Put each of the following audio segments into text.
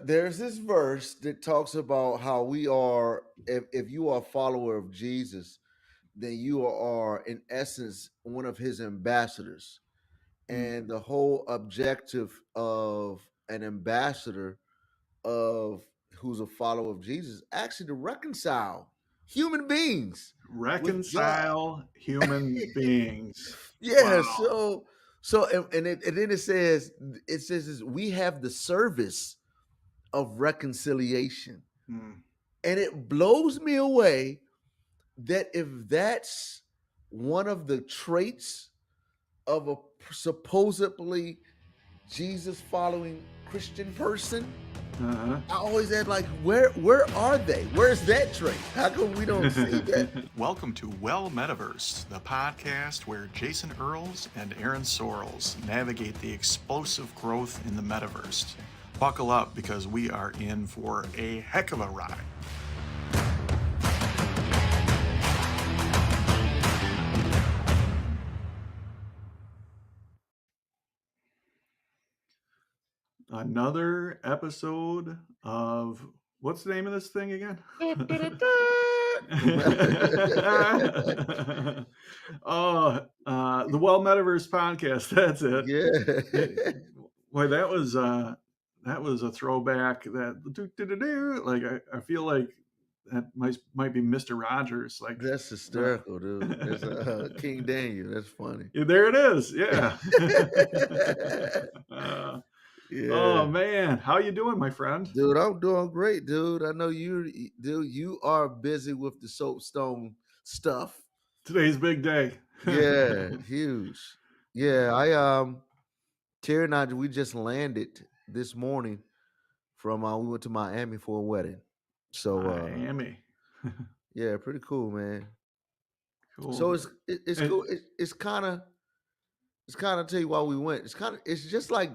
there's this verse that talks about how we are, if you are a follower of Jesus, then you are in essence one of his ambassadors. Mm. And the whole objective of an ambassador of who's a follower of Jesus actually to reconcile human beings with God. Reconcile human beings. Yeah, Wow. so then it says is we have the service of reconciliation. Mm. And it blows me away that if that's one of the traits of a supposedly Jesus following Christian person, Uh-huh. I always ask like where are they? Where's that trait? How come we don't see that? Welcome to MetaVersed, the podcast where Jason Earls and Aaron Sorrells navigate the explosive growth in the metaverse. Buckle up because we are in for a heck of a ride. Another episode of what's the name of this thing again? The Metaverse podcast. That's it. Yeah. Boy, that was a throwback. Like I feel like that might be Mr. Rogers. Like That's hysterical, dude. It's King Daniel. That's funny. there it is. Yeah. Oh Yeah. man, how you doing, my friend? Dude, I'm doing great, dude. I know you are busy with the soapstone stuff. Today's big day. Yeah, huge. Yeah, Terry and I we just landed this morning from we went to Miami for a wedding. So Miami. yeah, pretty cool, man. Cool. So it's And- cool. It's kind of tell you why we went. It's just like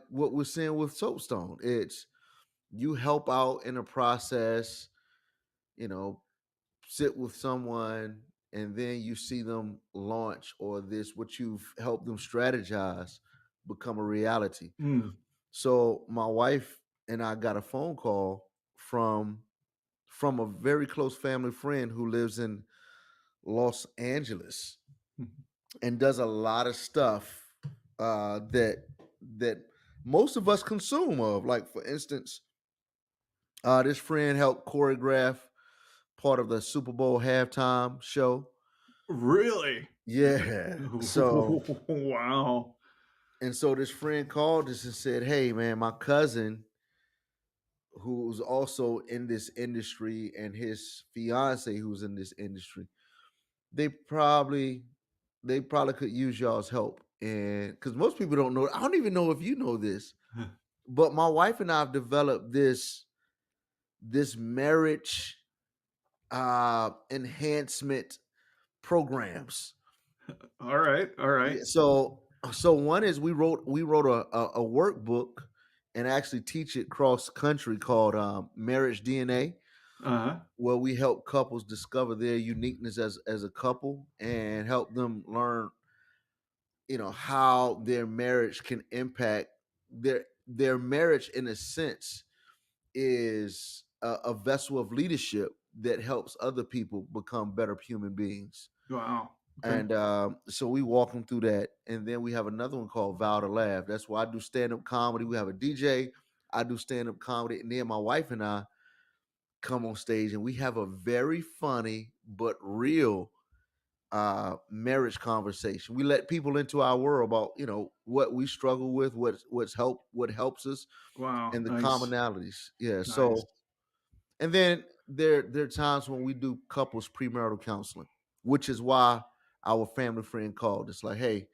what we're seeing with soapstone. It's you help out in a process, you know, sit with someone, and then you see them launch or this what you've helped them strategize become a reality. Mm. So my wife and I got a phone call from a very close family friend who lives in Los Angeles and does a lot of stuff that most of us consume of. Like for instance, this friend helped choreograph part of the Super Bowl halftime show. Really? Yeah. So Wow. and so this friend called us and said, "Hey, man, my cousin, who's also in this industry, and his fiance, who's in this industry, they probably could use y'all's help." And because most people don't know, I don't even know if you know this, but my wife and I have developed this marriage enhancement programs. All right. Yeah, so one is we wrote a workbook and actually teach it cross country called Marriage DNA, Uh-huh. where we help couples discover their uniqueness as a couple and help them learn, how their marriage can impact their marriage. In a sense, is a vessel of leadership that helps other people become better human beings. Wow. Okay. And so we walk them through that, and then we have another one called Vow to Laugh. That's why I do stand up comedy. We have a DJ. I do stand up comedy, and then my wife and I come on stage, and we have a very funny but real marriage conversation. We let people into our world about what we struggle with, what helps us, Wow. and the Nice. commonalities. Yeah. Nice. So, and then there are times when we do couples premarital counseling, which is why our family friend called. It's like, hey,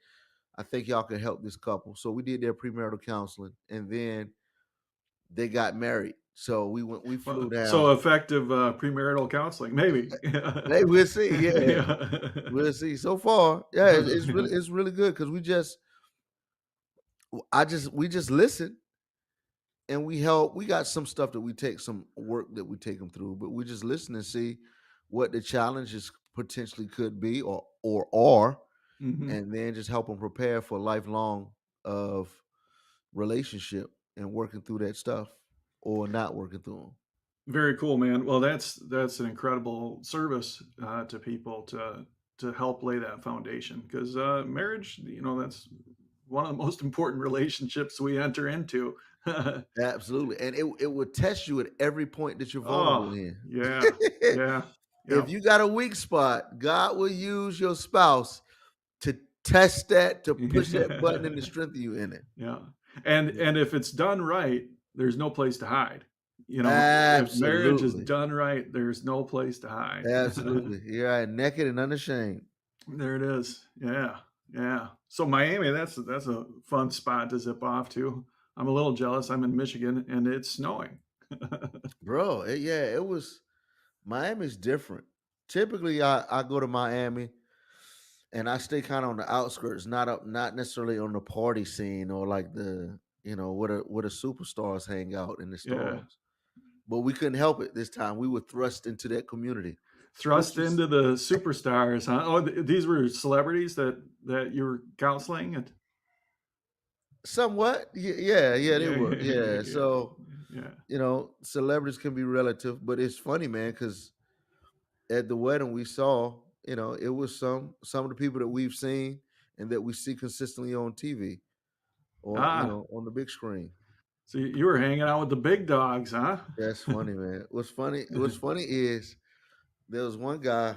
I think y'all can help this couple. So we did their premarital counseling, and then they got married. So we flew down. So effective premarital counseling, maybe. Hey, we'll see. Yeah, Yeah. we'll see. So far, yeah, it's really good because we just listen and we help. We got some stuff that we take some work that we take them through, but we just listen and see what the challenges potentially could be or are, Mhm. and then just help them prepare for lifelong of relationship and working through that stuff. or not working through them. Very cool, man. Well, that's an incredible service to people to help lay that foundation, because marriage, that's one of the most important relationships we enter into. Absolutely. And it will test you at every point that you're vulnerable Oh, in. yeah, yeah, If yep, you got a weak spot, God will use your spouse to test that, to push that button and to strengthen you in it. yeah. And Yeah. and if it's done right, there's no place to hide. If marriage is Absolutely. done right, there's no place to hide. Absolutely. You're right, naked and unashamed. There it is. Yeah. Yeah. So Miami, that's a fun spot to zip off to. I'm a little jealous. I'm in Michigan and it's snowing. Bro, yeah, it was Miami's different. Typically I go to Miami and I stay kind of on the outskirts, not necessarily on the party scene or like the where the superstars hang out and the Yeah. stars. But we couldn't help it this time. We were thrust into that community, which Thrust was into the superstars, huh? Oh, these were celebrities that you were counseling and somewhat, yeah, they yeah, were, yeah. yeah, So yeah. celebrities can be relative, but it's funny, man, because at the wedding we saw, it was some of the people that we've seen and that we see consistently on TV or Ah, on the big screen. so you were hanging out with the big dogs, huh? That's funny, man. What's funny is there was one guy,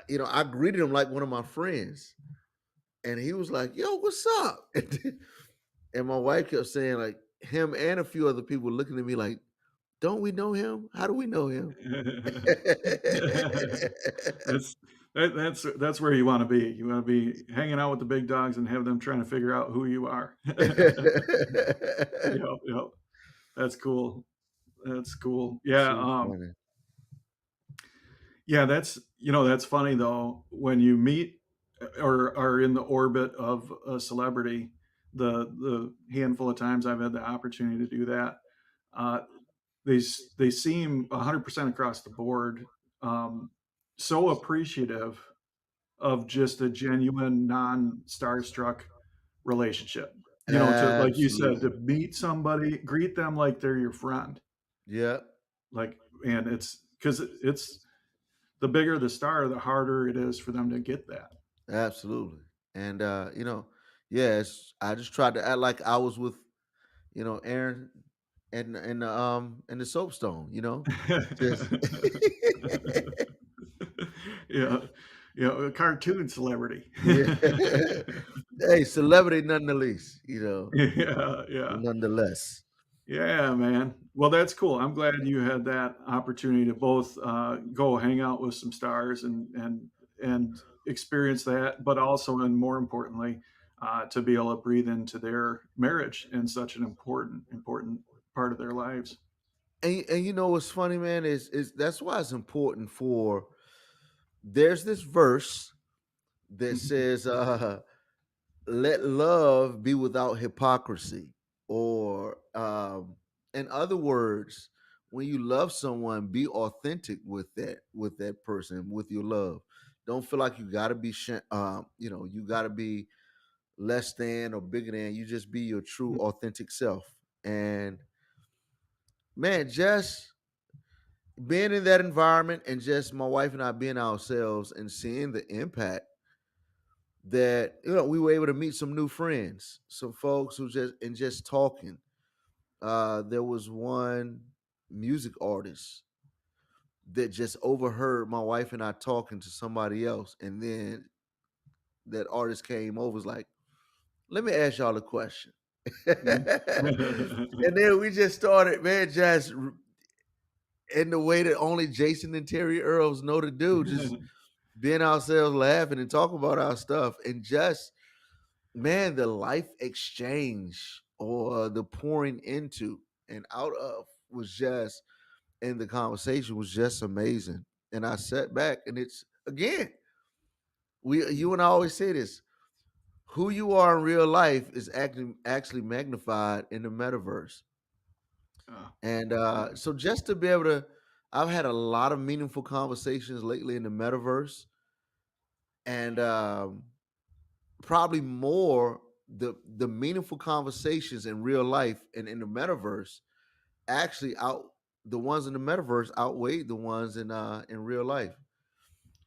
I greeted him like one of my friends, and he was like, "Yo, what's up?" And my wife kept saying, like, him and a few other people looking at me like, "Don't we know him? How do we know him?" that's that's where you want to be. You want to be hanging out with the big dogs and have them trying to figure out who you are. Yep, yep. That's cool. That's cool. Yeah, Too funny. yeah. That's funny though when you meet or are in the orbit of a celebrity. The handful of times I've had the opportunity to do that, uh, they seem 100% across the board, um, so appreciative of just a genuine non starstruck relationship. To like you said, Absolutely. to meet somebody, greet them like they're your friend. Yeah, Like, and it's because it's the bigger the star, the harder it is for them to get that. absolutely. And yes, I just tried to act like I was with, Aaron and the soapstone, just Yeah, yeah, a cartoon celebrity. yeah. Hey, celebrity nonetheless, Yeah, yeah. nonetheless. Yeah, man. Well, that's cool. I'm glad you had that opportunity to both go hang out with some stars and experience that, but also, and more importantly, to be able to breathe into their marriage and such an important part of their lives. And you know what's funny, man, is that's why it's important for there's this verse that says, let love be without hypocrisy. Or in other words, when you love someone, be authentic with that person, with your love. Don't feel like you gotta be you gotta be less than or bigger than. You just be your true authentic self. And man, just being in that environment and just my wife and I being ourselves and seeing the impact that we were able to meet some new friends, some folks who just talking. There was one music artist that just overheard my wife and I talking to somebody else, and then that artist came over, was like, "Let me ask y'all a question," and then we just started, man, just in the way that only Jason and Terry Earls know to do, just being ourselves, laughing and talking about our stuff, and just man, the life exchange or the pouring into and out of was just, and the conversation was just amazing. And I sat back, and it's again, you and I always say this: who you are in real life is actually magnified in the metaverse. Oh, And yeah. so just to be able to, I've had a lot of meaningful conversations lately in the metaverse, and probably more the meaningful conversations in real life and in the metaverse actually out the ones in the metaverse outweighed the ones in real life.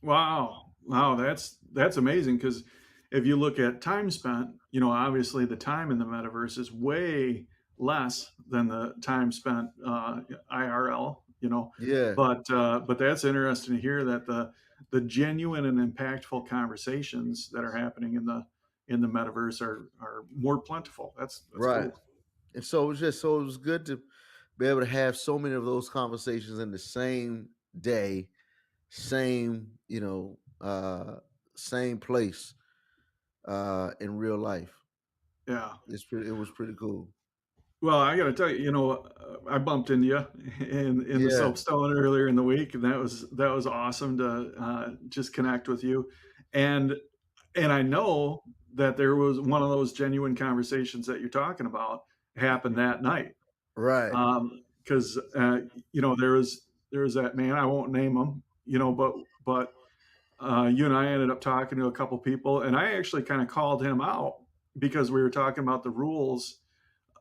Wow. Wow, that's amazing because if you look at time spent, obviously the time in the metaverse is way less than the time spent IRL, Yeah, but that's interesting to hear that the genuine and impactful conversations that are happening in the metaverse are more plentiful. That's right. cool. And so it was good to be able to have so many of those conversations in the same day, same, same place in real life. Yeah. It was pretty cool. Well, I got to tell you, I bumped into you in the Yeah, soapstone earlier in the week, and that was awesome to just connect with you, and I know that there was one of those genuine conversations that you're talking about happened that night, right. because there was that man, I won't name him, but you and I ended up talking to a couple people, and I actually kind of called him out because we were talking about the rules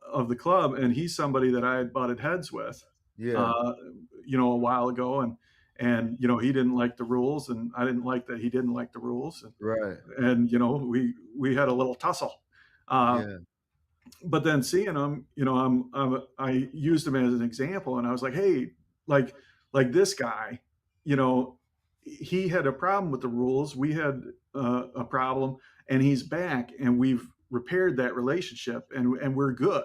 of the club, and he's somebody that I had butted heads with, Yeah, uh, a while ago, and he didn't like the rules, and I didn't like that he didn't like the rules, right. and we had a little tussle. Uh, Yeah. but then seeing him, I used him as an example, and I was like, hey, like this guy, you know, he had a problem with the rules. We had a problem, and he's back, and we've repaired that relationship, and we're good.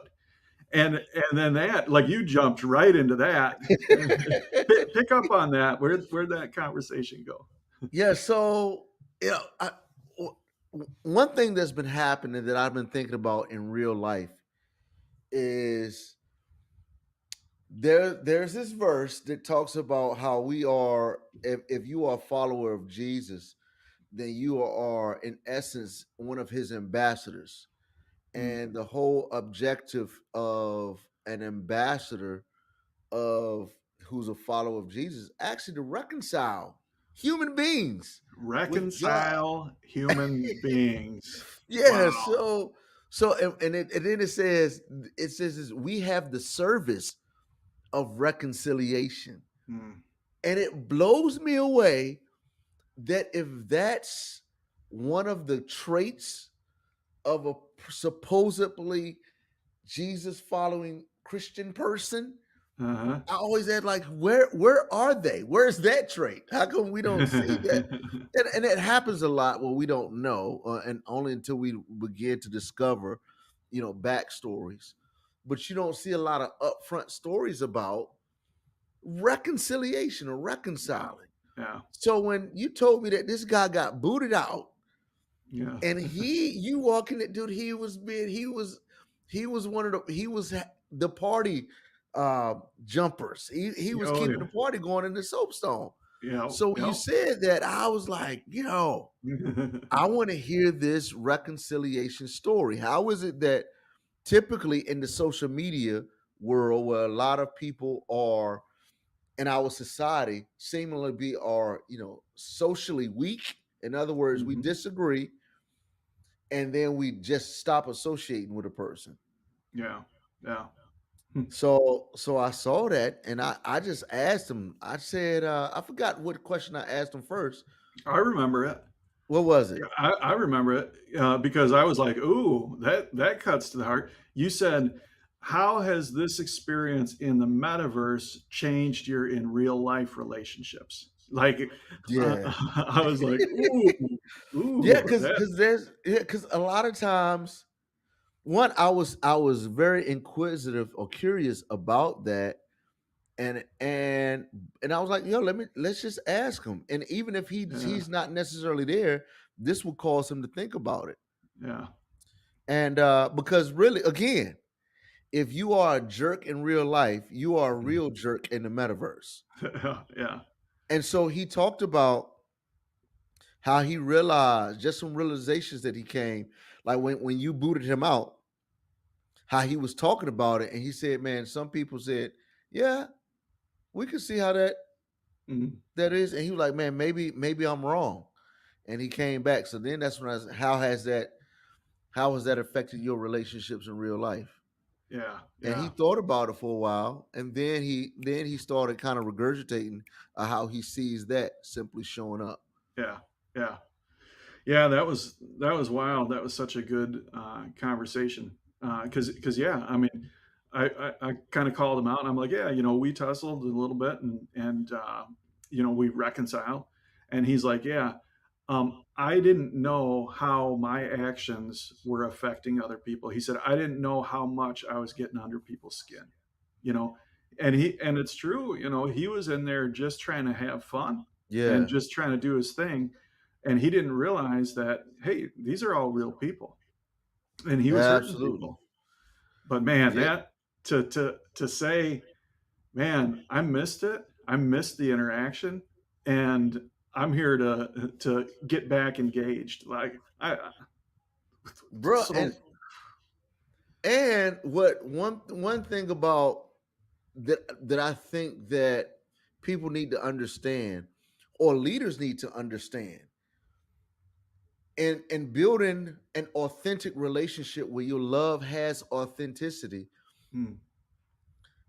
And then that, like, you jumped right into that. Pick up on that. Where'd that conversation go? Yeah, so one thing that's been happening that I've been thinking about in real life is there's this verse that talks about how we are if you are a follower of Jesus, then you are in essence one of his ambassadors. Mm, And the whole objective of an ambassador of who's a follower of Jesus actually to reconcile human beings with God. reconcile human beings. Yeah, Wow. and then it says is we have the service of reconciliation. Mm, And it blows me away that if that's one of the traits of a supposedly Jesus following Christian person, uh-huh. I always ask like where are they? Where's that trait? How come we don't see that? And it happens a lot where we don't know, and only until we begin to discover, backstories. But you don't see a lot of upfront stories about reconciliation or Yeah. reconciling. Yeah. So when you told me that this guy got booted out, Yeah. and you walking it, dude, he was one of the party uh jumpers. He was Oh keeping the yeah. party going in the soapstone. Yeah. So when you Yeah. said that, I was like, I want to hear this reconciliation story. How is it that typically in the social media world, where a lot of people are in our society seemingly are socially weak, in other words, we Mhm. disagree, and then we just stop associating with a person. Yeah. Yeah. Hmm. So I saw that, and I just asked him. I said, I forgot what question I asked him first. I remember it. What was Yeah, it? I remember it because I was like, "Ooh, that cuts to the heart." You said, "How has this experience in the metaverse changed your in real life relationships?" Like, Yeah. I was like, "Ooh, Yeah, ooh, because that." because a lot of times, one, I was very inquisitive or curious about that, and I was like, let's just ask him, and even if Yeah, he's not necessarily there, this will cause him to think about it, yeah, and because really, again, if you are a jerk in real life, you are a real jerk in the metaverse. yeah, yeah, And so he talked about how he realized just some realizations that he came, like when you booted him out, how he was talking about it, and he said, "Man, some people said, yeah, we can see how mhm, that is," and he was like, "Man, maybe I'm wrong," and he came back. So then that's when how has that affected your relationships in real life? Yeah. And he Yeah. thought about it for a while, and then he started kind of regurgitating how he sees that simply showing up. Yeah. Yeah. Yeah, that was wild. That was such a good conversation. Because yeah, I mean, I kind of called him out, and I'm like, yeah, we tussled a little bit, and we reconciled, and he's like, yeah, I didn't know how my actions were affecting other people. He said I didn't know how much I was getting under people's skin, you know, and it's true. He was in there just trying to have fun and Yeah, just trying to do his thing, and he didn't realize that, hey, these are all real people, and he was hurting absolutely. people. But man, Yeah, that to say, man, I missed it. I missed the interaction, and I'm here to get back engaged. Like bro. and so and what one thing about that I think that people need to understand, or leaders need to understand, in building an authentic relationship where your love has authenticity, hmm,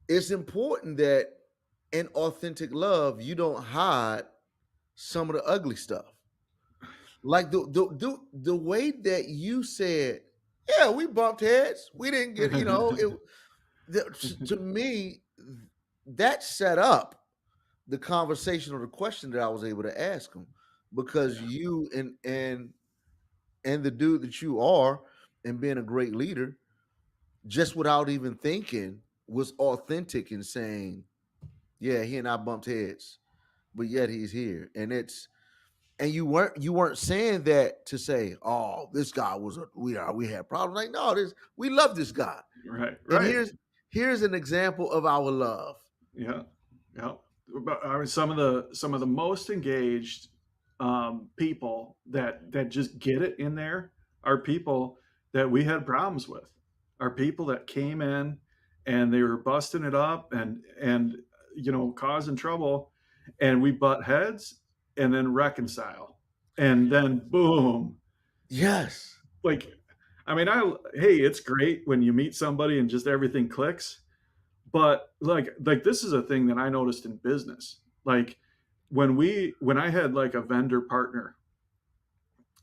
it's important that in authentic love you don't hide some of the ugly stuff. Like the way that you said, yeah, we bumped heads. We didn't get, to me, that set up the conversation or the question that I was able to ask him, because yeah, you and the dude that you are, and being a great leader, just without even thinking, was authentic in saying, yeah, he and I bumped heads, but yet he's here. And you weren't saying that to say, oh, this guy we had problems. Like, no, this we love this guy. right, And right. here's an example of our love. Yeah, yeah. But I mean, some of the most engaged people that just get it in there are people that we had problems with. Are people that came in and they were busting it up and causing trouble, and we butt heads and then reconcile, and then boom, Yes. like, I mean, hey, it's great when you meet somebody and just everything clicks, but like this is a thing that I noticed in business. Like when I had like a vendor partner,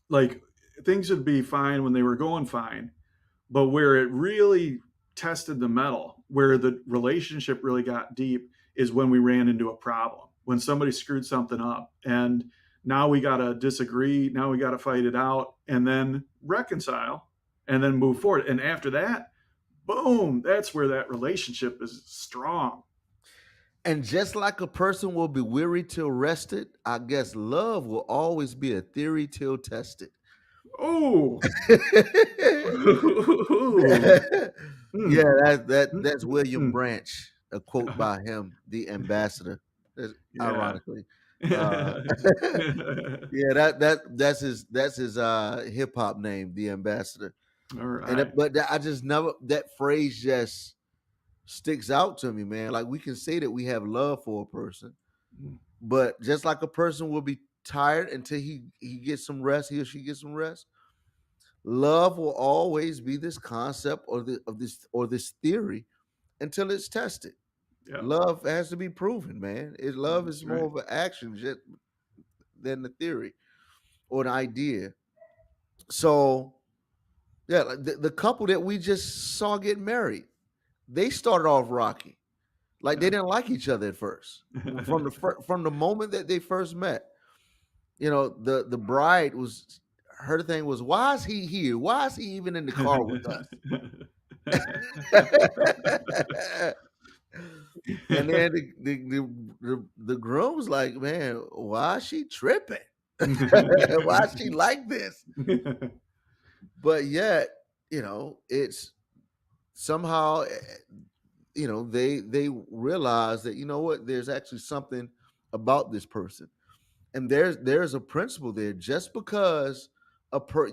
like things would be fine when they were going fine, but where it really tested the metal, where the relationship really got deep, is when we ran into a problem, when somebody screwed something up, and now we got to disagree, now we got to fight it out and then reconcile and then move forward. And after that, boom, that's where that relationship is strong. And just like a person will be weary till rested, I guess love will always be a theory till tested. Oh, Yeah, mm, that's mm, William mm. Branch, a quote by him, the ambassador. Yeah. Ironically, uh, yeah, that's his hip hop name, the ambassador. All And right. I just never, that phrase just sticks out to me, man. Like, we can say that we have love for a person, but just like a person will be tired until he gets some rest, he or she gets some rest. Love will always be this concept, or this theory, until it's tested. Yeah, Love has to be proven, man. Love is that's more right. of an action than the theory or an idea. So yeah, like the couple that we just saw get married, they started off rocky. Like, they Yeah. didn't like each other at first. From the moment that they first met, the bride was, her thing was, why is he here? Why is he even in the car with us? And then the groom was like, man, why is she tripping? Why is she like this? But yet, it's somehow, they realize that, what, there's actually something about this person. And there's a principle there. Just because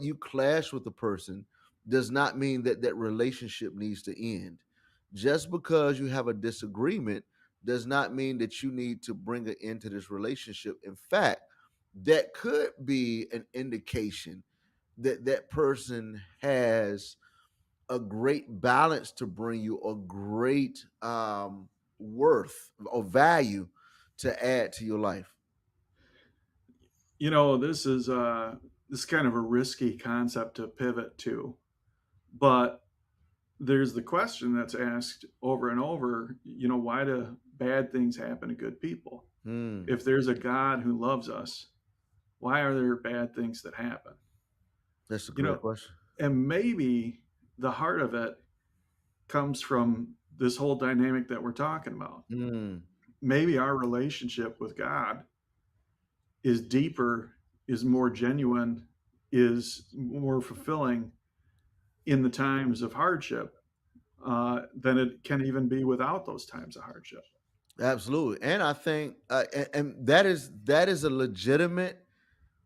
you clash with a person does not mean that that relationship needs to end. Just because you have a disagreement does not mean that you need to bring an end to this relationship. In fact, that could be an indication that that person has a great balance to bring you a great worth or value to add to your life. This is kind of a risky concept to pivot to, but there's the question that's asked over and over, why do bad things happen to good people? Hmm. If there's a God who loves us, why are there bad things that happen? That's a You great know, question. and maybe the heart of it comes from this whole dynamic that we're talking about. Hmm. Maybe our relationship with God is deeper, is more genuine, is more fulfilling in the times of hardship than it can even be without those times of hardship. Absolutely, and I think, and that is a legitimate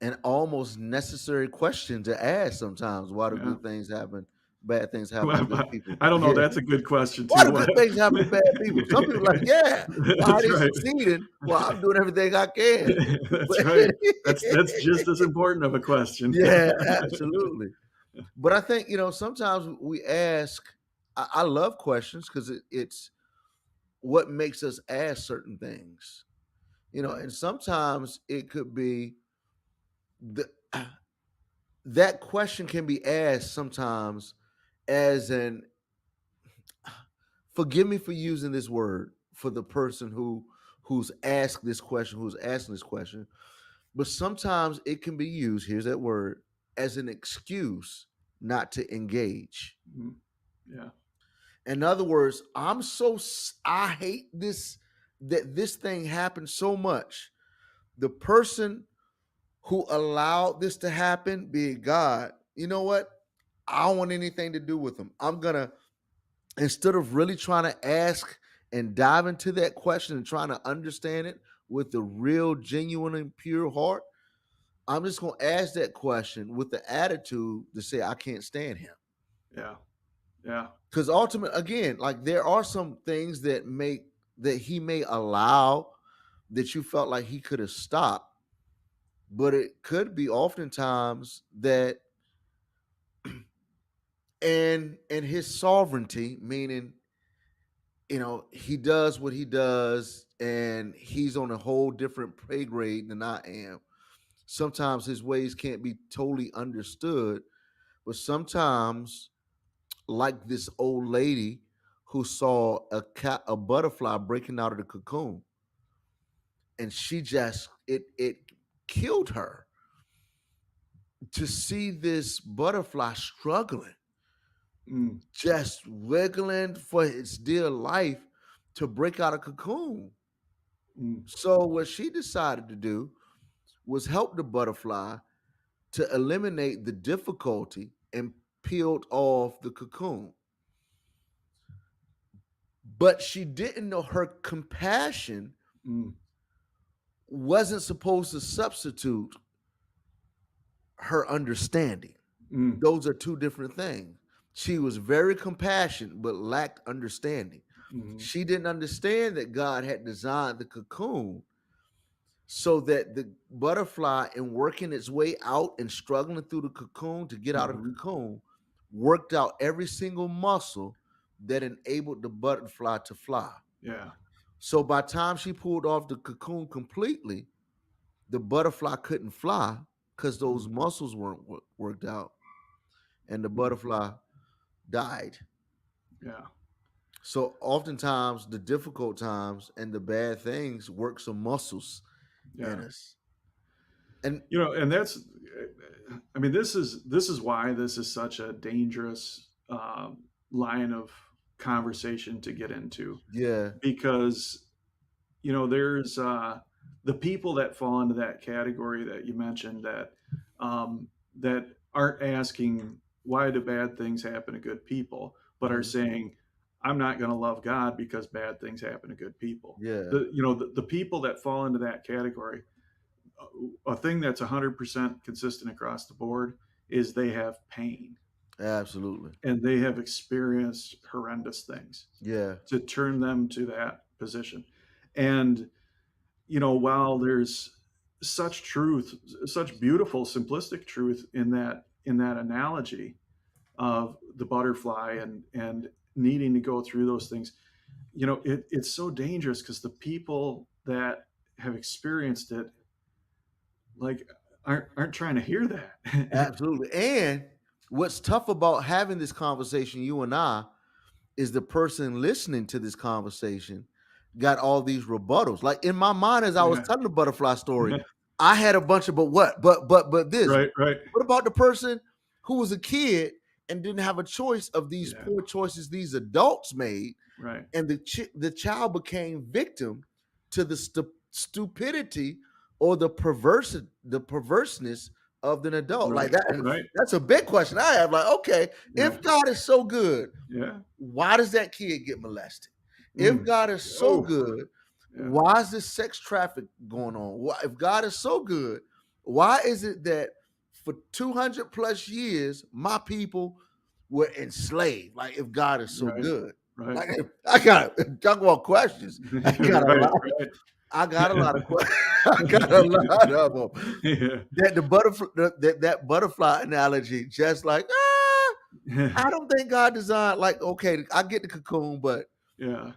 and almost necessary question to ask sometimes. Why do Yeah. good things happen? Bad things happen to Well, good people. I don't know. Yeah. That's a good question Why too. do good things happen to bad people? Some people are like, yeah. Why are That's they right. succeeding? Well, I'm doing everything I can. That's But right. That's just as important of a question. yeah, absolutely. But I think, sometimes we ask. I love questions because it's what makes us ask certain things. Yeah. And sometimes it could be the that question can be asked sometimes as an, forgive me for using this word for the person who's asked this question, who's asking this question, but sometimes it can be used, here's that word, as an excuse not to engage. Mm. Yeah. In other words, I hate this, that this thing happened so much. The person who allowed this to happen, be it God, you know what? I don't want anything to do with them. I'm gonna, instead of really trying to ask and dive into that question and trying to understand it with the real, genuine, and pure heart, I'm just gonna ask that question with the attitude to say I can't stand him. Yeah. Yeah. Because ultimately, again, like there are some things that he may allow that you felt like he could have stopped, but it could be oftentimes that and his sovereignty, meaning, he does what he does and he's on a whole different pay grade than I am. Sometimes his ways can't be totally understood, but sometimes, like this old lady who saw a butterfly breaking out of the cocoon, and she just it killed her to see this butterfly struggling, Mm. just wiggling for its dear life to break out a cocoon. Mm. So what she decided to do was help the butterfly to eliminate the difficulty and peeled off the cocoon. But she didn't know her compassion Mm. wasn't supposed to substitute her understanding. Mm. Those are two different things. She was very compassionate but lacked understanding. Mm. She didn't understand that God had designed the cocoon so that the butterfly, in working its way out and struggling through the cocoon to get out of the Mm. cocoon, worked out every single muscle that enabled the butterfly to fly. Yeah. So by the time she pulled off the cocoon completely, the butterfly couldn't fly because those Mm. muscles weren't worked out, and the Mm. butterfly died. Yeah. So oftentimes, the difficult times and the bad things work some muscles in Yeah. us. And And that's, I mean, this is why this is such a dangerous line of conversation to get into, yeah, because there's the people that fall into that category that you mentioned, that aren't asking why do bad things happen to good people, but are mhm, saying I'm not going to love God because bad things happen to good people. yeah, The people that fall into that category, a thing that's 100% consistent across the board is they have pain absolutely. and they have experienced horrendous things Yeah, to turn them to that position. And while there's such truth, such beautiful simplistic truth in that analogy, of the butterfly and needing to go through those things. It's so dangerous because the people that have experienced it, like, aren't trying to hear that. Absolutely. And what's tough about having this conversation, you and I, is the person listening to this conversation got all these rebuttals. Like in my mind, as I was Yeah. telling the butterfly story, I had a bunch of but what, but this. Right, right. What about the person who was a kid and didn't have a choice of these Yeah. poor choices these adults made, Right. and the child became victim to the stupidity or the perverseness of an adult? Right, Like that. right. That's a big question I have. Like, okay, Yeah. if God is so good, Yeah. why does that kid get molested? If Mm. God is so Oh, good, yeah. why is this sex traffic going on? Why, if God is so good, why is it that for 200 plus years my people were enslaved? Like, if God is so Right, good, right. like I got talk about questions. I got a Right, lot. right. I got a lot of questions. I got a lot of them. Yeah. That the butterfly, that butterfly analogy, just like I don't think God designed, like, okay, I get the cocoon, Yeah.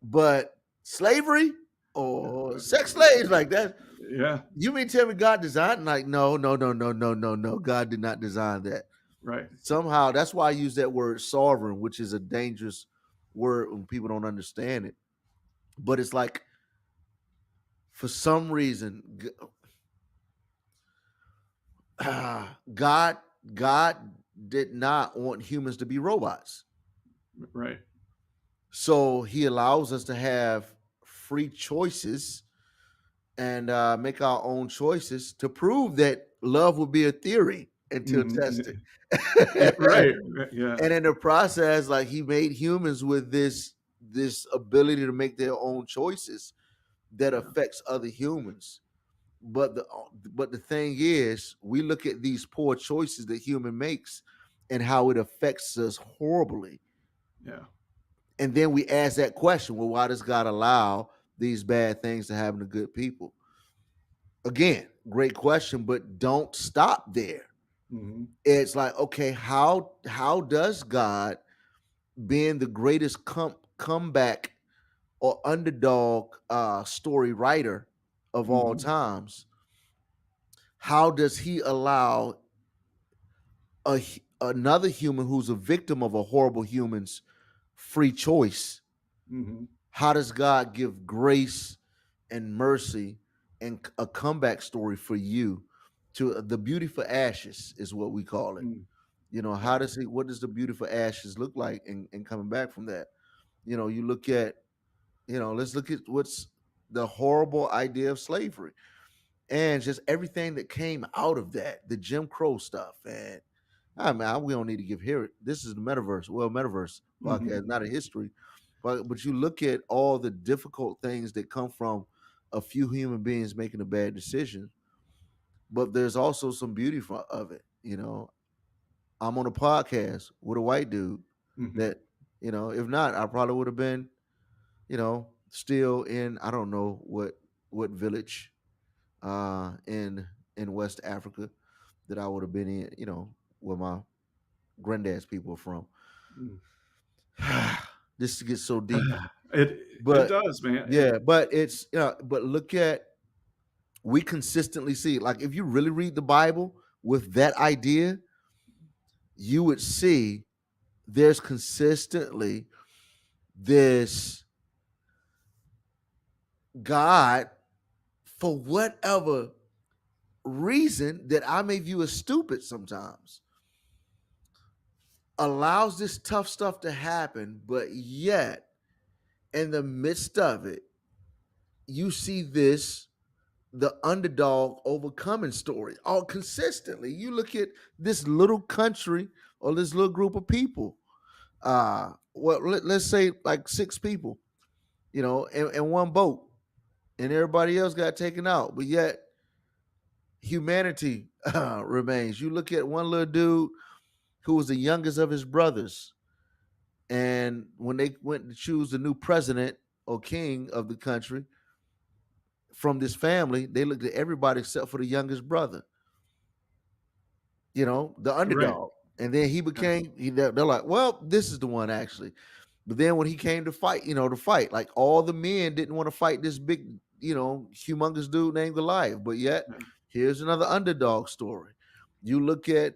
but slavery or sex slaves, like that. Yeah. You mean tell me God designed? Like, no, no, no, no, no, no, no. God did not design that. Right. Somehow, that's why I use that word sovereign, which is a dangerous word when people don't understand it. But it's like, for some reason, God God did not want humans to be robots. Right. So he allows us to have free choices and make our own choices to prove that love will be a theory until tested. Yeah, right. Yeah. And in the process, like, he made humans with this ability to make their own choices that Yeah. affects other humans. But the thing is, we look at these poor choices that human makes and how it affects us horribly. Yeah. And then we ask that question, well, why does God allow these bad things to happen to good people? Again, great question, but don't stop there. Hmm. It's like, okay, how does God, being the greatest comeback or underdog story writer of all Hmm. times, how does he allow another human who's a victim of a horrible human's free choice? Hmm. How does God give grace and mercy and a comeback story for you? To the beauty for ashes is what we call it. Mm. How Yeah. does he? What does the beauty for ashes look like in coming back from that? You look at, let's look at what's the horrible idea of slavery and just everything that came out of that, the Jim Crow stuff. And I mean, we don't need to give here. This is the metaverse. Well, metaverse Hmm. podcast, not a history, but you look at all the difficult things that come from a few human beings making a bad decision. But there's also some beauty of it. I'm on a podcast with a white dude Hmm. that, if not, I probably would have been, still in, I don't know what village in West Africa that I would have been in, where my granddad's people are from. Mm. This gets so deep, It but does, man. yeah, but it's, but look at, we consistently see, like, if you really read the Bible with that idea, you would see there's consistently this God, for whatever reason that I may view as stupid sometimes, allows this tough stuff to happen, but yet in the midst of it, you see the underdog overcoming story all consistently. You look at this little country or this little group of people. Let's say like six people, in one boat, and everybody else got taken out, but yet humanity remains. You look at one little dude who was the youngest of his brothers, and when they went to choose the new president or king of the country from this family, they looked at everybody except for the youngest brother, the Right. underdog. And then he became. They're like, well, this is the one actually. But then when he came to fight, to fight, like all the men didn't want to fight this big, humongous dude named Goliath. But yet, Yeah. here's another underdog story. You look at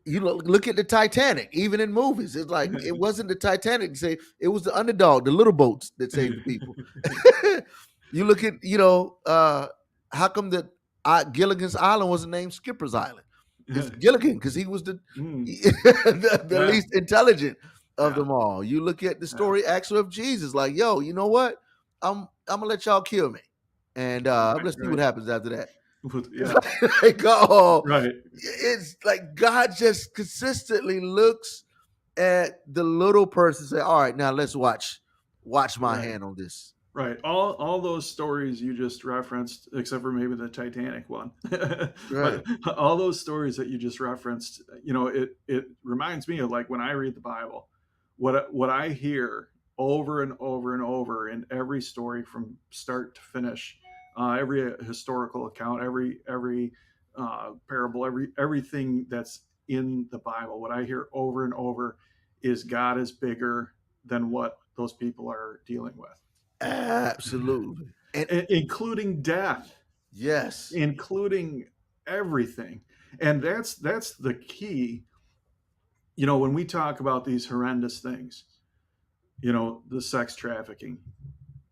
the Titanic, even in movies. It's like it wasn't the Titanic say it was the underdog, the little boats that saved the people. You look at, how come that Gilligan's Island wasn't named Skipper's Island? It's Gilligan because he was the Mm. the Yeah. least intelligent of Yeah. them all. You look at the story actually of Jesus, like, yo, you know what? I'm gonna let y'all kill me, and let's see what happens after that. Yeah. Like, oh, Right. it's like God just consistently looks at the little person, say, all right, now let's watch my Right. hand on this. Right. All those stories you just referenced, except for maybe the Titanic one, Right. but all those stories that you just referenced, it reminds me of like when I read the Bible, what I hear over and over and over in every story from start to finish, every historical account, every parable, everything that's in the Bible. What I hear over and over is God is bigger than what those people are dealing with. Absolutely. And Including death, yes. including everything. And that's the key. When we talk about these horrendous things, the sex trafficking,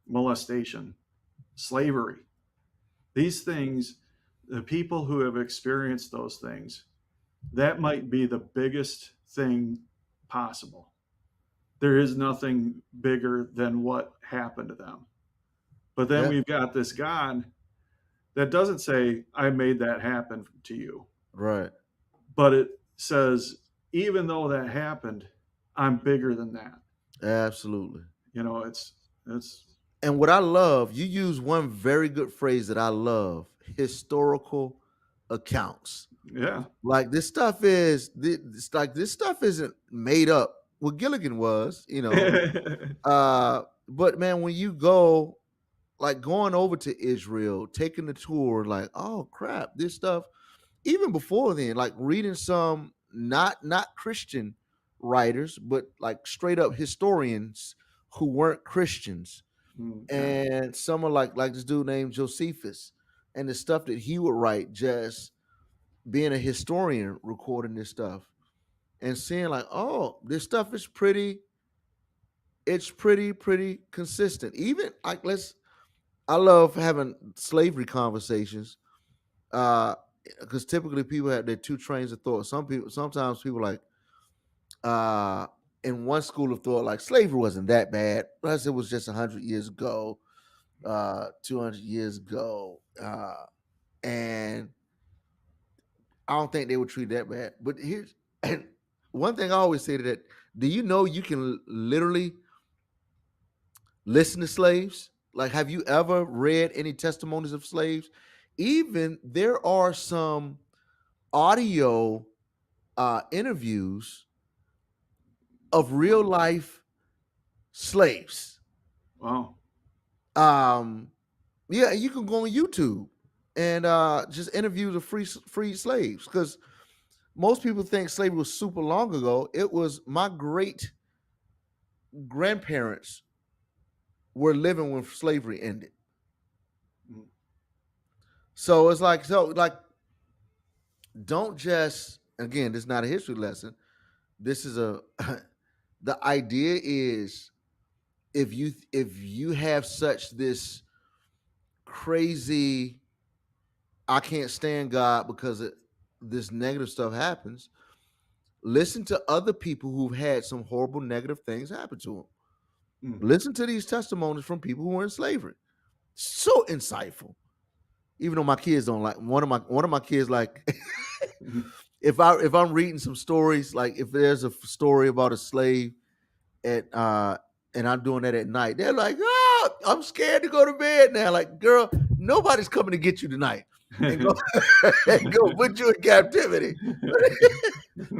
molestation, slavery, these things, the people who have experienced those things, that might be the biggest thing possible. There is nothing bigger than what happened to them. But then Yeah. we've got this God that doesn't say, I made that happen to you. Right. But it says, even though that happened, I'm bigger than that. Absolutely. It's And what I love, you use one very good phrase that I love: historical accounts. yeah. Like this stuff this stuff isn't made up. Well, Gilligan was, but man, when you go, like, going over to Israel, taking the tour, like, oh crap, this stuff, even before then, like reading some not Christian writers, but like straight up historians who weren't Christians, Yeah. and some are like this dude named Josephus, and the stuff that he would write, just being a historian, recording this stuff and seeing like, oh, this stuff is pretty consistent. Even like, I love having slavery conversations, because typically people have their two trains of thought. Sometimes people like, in one school of thought, like slavery wasn't that bad, plus it was just 100 years ago, 200 years ago, and I don't think they would treat that bad. But here's and one thing I always say to that: do you know you can literally listen to slaves? Like, have you ever read any testimonies of slaves? Even there are some audio interviews of real life slaves. Wow. Yeah, you can go on YouTube and just interview the free slaves, because most people think slavery was super long ago. It was my great grandparents were living when slavery ended. Mm. So it's like, don't just, again, this is not a history lesson. This is a the idea is, if you have such this crazy, I can't stand God because this negative stuff happens, listen to other people who've had some horrible negative things happen to them. Mm. Listen to these testimonies from people who were in slavery. So insightful. Even though my kids don't like, one of my kids, like, if I'm reading some stories, like if there's a story about a slave and I'm doing that at night, they're like, oh, I'm scared to go to bed now. Like, girl, nobody's coming to get you tonight and go and go put you in captivity.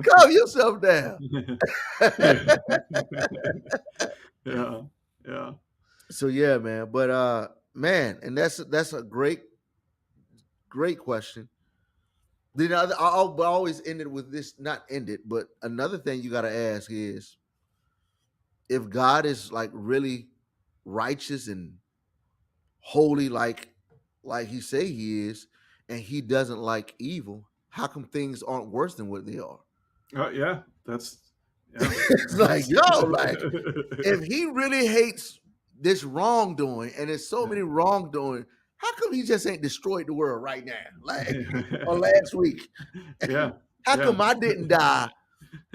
Calm yourself down. Yeah. Yeah. So yeah, man. But man, and that's a great question. Then I'll always end it with this. Not end it, but another thing you got to ask is if God is like really righteous and holy, like He say He is, and He doesn't like evil. How come things aren't worse than what they are? Yeah, It's like, yo, like if He really hates this wrongdoing, and there's so many wrongdoing, how come He just ain't destroyed the world right now, like or last week? yeah, How come I didn't die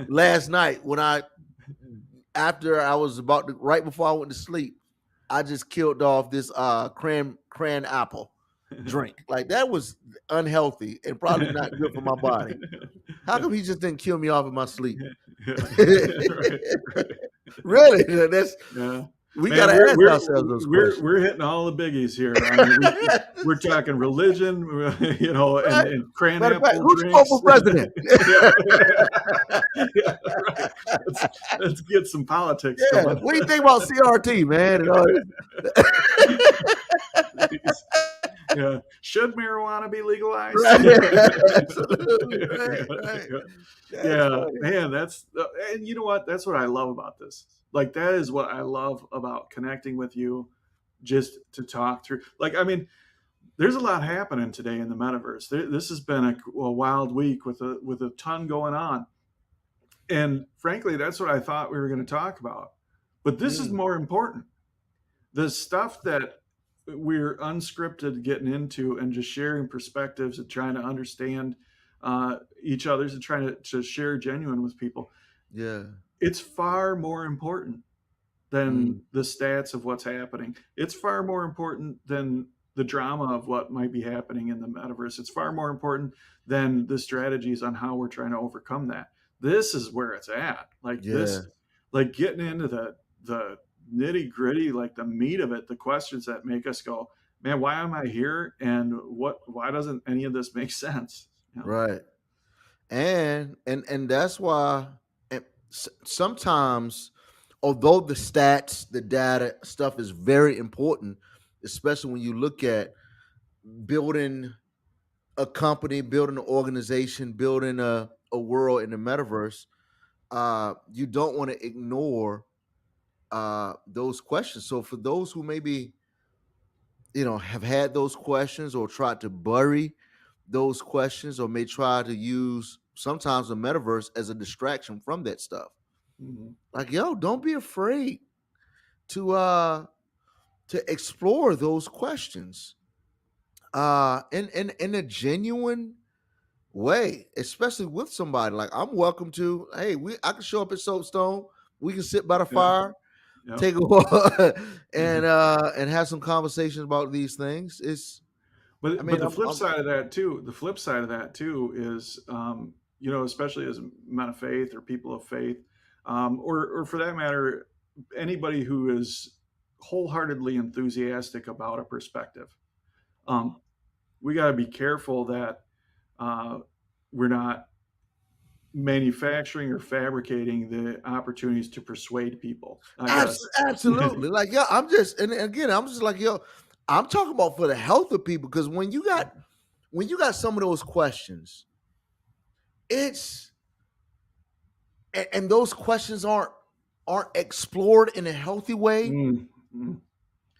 last night when after I was about to, right before I went to sleep, I just killed off this cran apple drink. Like that was unhealthy and probably not good for my body. How come He just didn't kill me off in my sleep? right. Really? That's Yeah. we Man, gotta ask ourselves those questions. we're hitting all the biggies here. I mean, we're talking religion, you know, Right? and cran Matter of fact, apple who's drinks. for president? Yeah, right. Let's get some politics Yeah. going. What do you think about CRT, man? And all this? Yeah. Should marijuana be legalized? Right. Absolutely. Right. That's Yeah, funny. man, and you know what? That's what I love about this. Like, that is what I love about connecting with you, just to talk through. Like, I mean, there's a lot happening today in the metaverse. This has been a wild week with a ton going on, and frankly, that's what I thought we were going to talk about. But this is more important. The stuff that we're unscripted getting into and just sharing perspectives and trying to understand each other's and trying to share genuine with people. Yeah. It's far more important than the stats of what's happening. It's far more important than the drama of what might be happening in the metaverse. It's far more important than the strategies on how we're trying to overcome that. This is where it's at. Like this, like getting into the nitty gritty, like the meat of it, the questions that make us go, man, why am I here? And why doesn't any of this make sense? You know? Right. And that's why sometimes, although the stats, the data stuff is very important, especially when you look at building a company, building an organization, building a world in the metaverse, you don't want to ignore those questions. So for those who maybe have had those questions or tried to bury those questions or may try to use sometimes the metaverse as a distraction from that stuff. Like, yo, don't be afraid to explore those questions in a genuine way, especially with somebody. Like I'm welcome to, hey, I can show up at Soapstone, we can sit by the fire, take a walk and have some conversations about these things. But the flip side of that too is, especially as men of faith or people of faith, or for that matter, anybody who is wholeheartedly enthusiastic about a perspective. We got to be careful that we're not manufacturing or fabricating the opportunities to persuade people. Absolutely. Like, yeah, I'm just like, yo, I'm talking about for the health of people, because when you got some of those questions, and those questions aren't explored in a healthy way,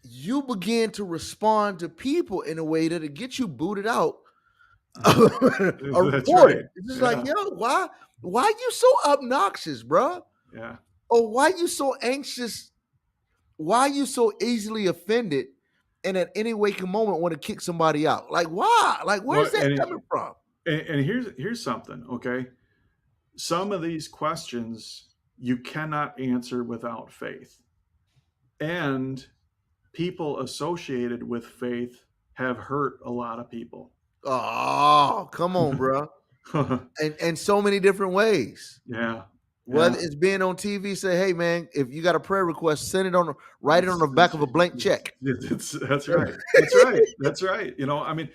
you begin to respond to people in a way that'll get you booted out. That's right. It's just like, yo, why you so obnoxious, bro? Yeah. Or why you so anxious? Why you so easily offended and at any waking moment want to kick somebody out? Like, why? Like, where's that coming from? And here's something, okay? Some of these questions you cannot answer without faith. And people associated with faith have hurt a lot of people. Oh, come on, bro. and so many different ways. Yeah. Whether it's being on TV, say, hey man, if you got a prayer request, write it on the back of a blank check. That's right. That's right. I mean,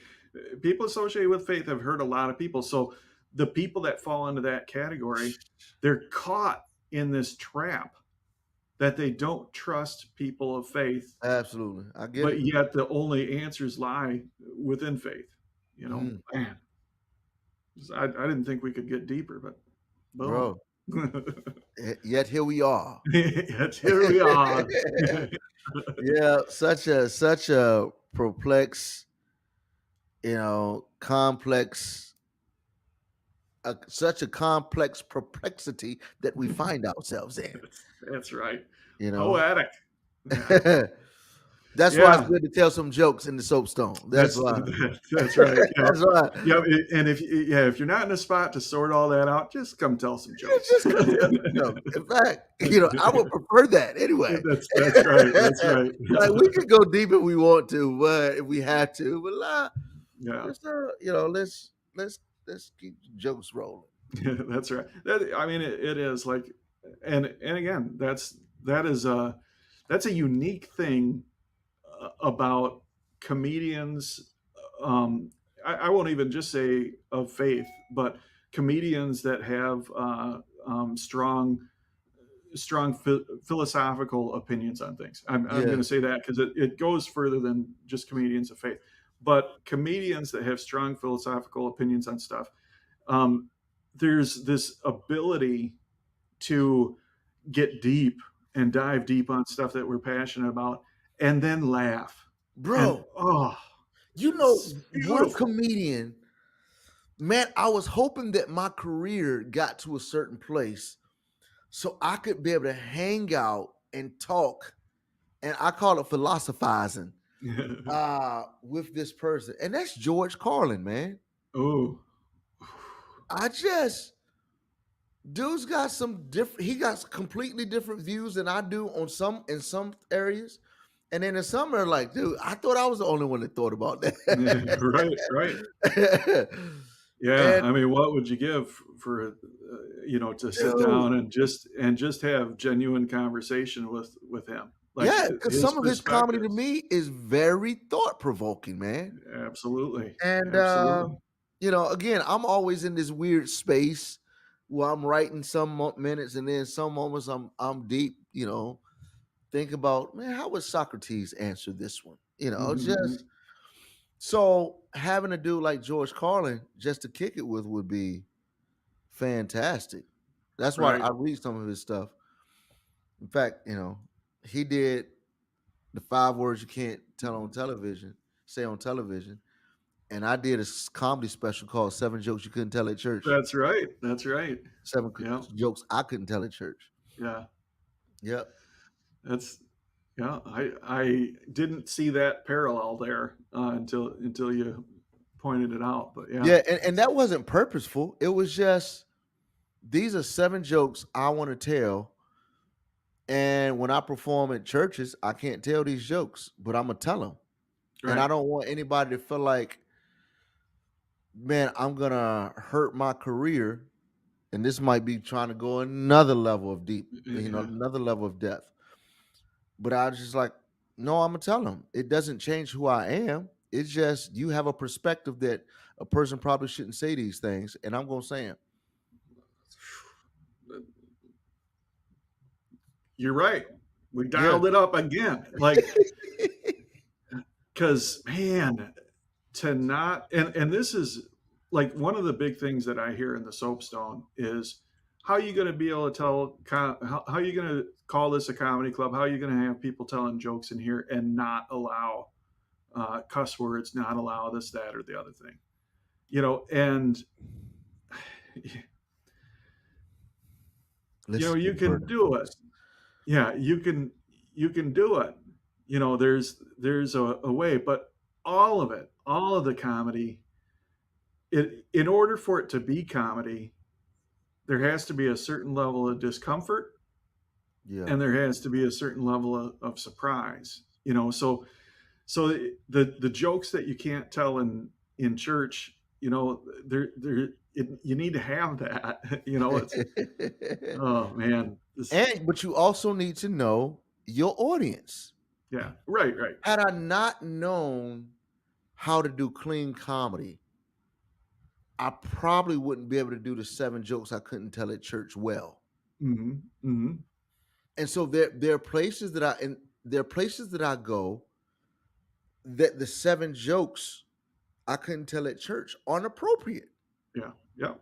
people associated with faith have hurt a lot of people. So the people that fall into that category, they're caught in this trap that they don't trust people of faith. Absolutely. I get it. But yet the only answers lie within faith. Man. I didn't think we could get deeper, but boom. bro. Yet here we are. Yet here we are. Yeah, such a perplex, complex, such a complex perplexity that we find ourselves in. That's right. You know, Poetic. Yeah. that's why it's Yeah. good to tell some jokes in the soapstone. That's why. That's right. Yeah. That's why. Yeah. And if you're not in a spot to sort all that out, just come tell some jokes. Just come tell some jokes. In fact, I would prefer that anyway. That's right. That's right. Like we could go deep if we want to, but if we had to, but Yeah. let's keep jokes rolling. That's right. I mean, it is like, and again, that is that's a unique thing about comedians. I won't even just say of faith, but comedians that have strong philosophical opinions on things. I'm Yeah, going to say that because it goes further than just comedians of faith, but comedians that have strong philosophical opinions on stuff. Um, there's this ability to get deep and dive deep on stuff that we're passionate about and then laugh. And bro. it's One beautiful. comedian, man, I was hoping that my career got to a certain place so I could be able to hang out and talk, and I call it philosophizing, with this person. And that's George Carlin, man. Oh, I just dude's got some different he got completely different views than I do on some areas. And then in some are like, dude, I thought I was the only one that thought about right, right. that. Yeah, And I mean, what would you give for to sit dude, down and just have genuine conversation with him, like yeah, because his some of his comedy to perspectives? me is very thought provoking, man. Absolutely, And absolutely. again, I'm always in this weird space where I'm writing some minutes, and then some moments I'm deep. Think about, man, how would Socrates answer this one? Mhm. Just so having a dude like George Carlin just to kick it with would be fantastic. That's why Right. I read some of his stuff. In fact, he did the 5 words you can't say on television, and I did a comedy special called Seven Jokes You Couldn't Tell at Church. That's right. That's right. Seven Yeah. jokes I couldn't tell at church. Yeah. Yep. That's yeah. I didn't see that parallel there until you pointed it out. But yeah. Yeah, and that wasn't purposeful. It was just these are 7 jokes I want to tell. And when I perform at churches, I can't tell these jokes, but I'm gonna tell them. And Right. I don't want anybody to feel like, man, I'm gonna hurt my career. And this might be trying to go another level of deep, Yeah. another level of depth. But I was just like, no, I'm gonna tell them. It doesn't change who I am. It's just you have a perspective that a person probably shouldn't say these things, and I'm gonna say them. You're right. We Yeah. dialed it up again. Like, because man, to not and this is like one of the big things that I hear in the soapstone is how are you going to be able to tell how are you going to call this a comedy club? How are you going to have people telling jokes in here and not allow cuss words, not allow this, that, or the other thing? And Let's you keep can burning do it. focus. Yeah, you can do it. There's a way, but all of it, all of the comedy, in order for it to be comedy, there has to be a certain level of discomfort Yeah. and there has to be a certain level of surprise. So the jokes that you can't tell in church, you need to have that. It's oh man, But you also need to know your audience. yeah, right, right. Had I not known how to do clean comedy, I probably wouldn't be able to do the 7 jokes I couldn't tell at church well. Hmm. Hmm. And so there are places that I go that the 7 jokes I couldn't tell at church aren't appropriate. Yeah, Yeah.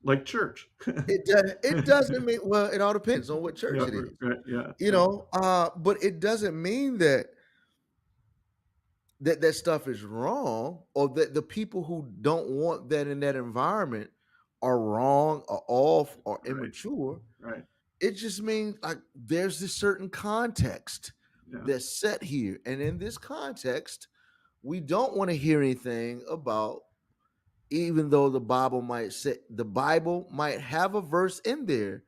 Like church. It doesn't mean, well, it all depends on what church Yeah. it is. Right. Yeah. You know, but it doesn't mean that that stuff is wrong, or that the people who don't want that in that environment are wrong or off or Right. immature. Right. It just means like there's this certain context Yeah. that's set here. And in this context, we don't want to hear anything about, even though the Bible might have a verse in there